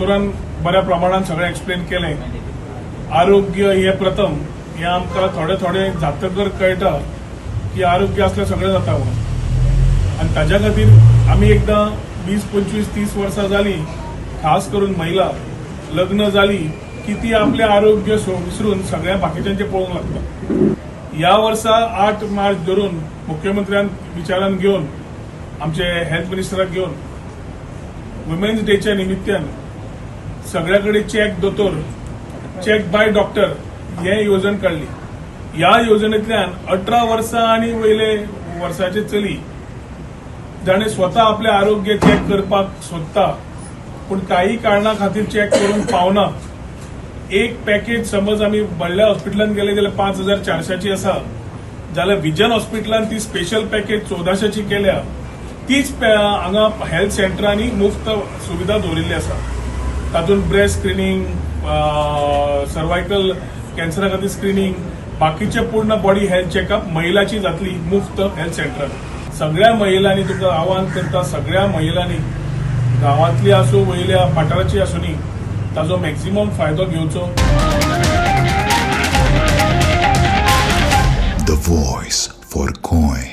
दोतोरान बऱ्या प्रमाणात सगळें एक्सप्लेन केलें. आरोग्य हे प्रथम हे आमकां थोडे थोडे जातकर कळटा की आरोग्य असल्यार सगळें जाता म्हणून. आनी ताज्या खातीर आमी एकदां 20, 25, 30 वर्सां जाली, खास करून महिला लग्न जाली की ती आपले आरोग्य विसरून सगळ्या बाकीच्यांचे पळोवंक लागता. ह्या वर्सा 8 मार्च धरून मुख्यमंत्र्यान विचारान घेवन आमचे हेल्थ मिनिस्टराक घेवन वुमेन्स डेच्या निमित्तान सगळ्याकडे चेक दोतोर, चेक बाय डॉक्टर हे येवजण काडली. ह्या येवजणेंतल्यान 18 वर्सां आनी वयले वर्साचे चली जाणे स्वता आपले आरोग्य चेक करपाक सोदता पूण काही कारणा खातीर चेक करूंक पावना. एक पॅकेज समज आमी व्हडल्या हॉस्पिटलांत गेले जाल्यार 5400ची आसा, जाल्यार विजन हॉस्पिटलांत ती स्पेशल पॅकेज 1400ची केल्या. तीच हांगा हेल्थ सेंटरांनी मुफ्त सुविधा दवरिल्ली आसा. तातूंत ब्रेस्ट स्क्रिनींग, सर्वायकल कॅन्सरा खातीर स्क्रिनींग, बाकीचे पूर्ण बॉडी हेल्थ चेकअप महिलाची जातली मुफ्त हेल्थ सेंटरान. सगळ्या महिलांनी तुका आव्हान करता, सगळ्या महिलांनी गांवांतली आसूं वयल्या वाठाराची आसूं ताजो मॅक्झिमम फायदो घेवचो. The voice for Coin.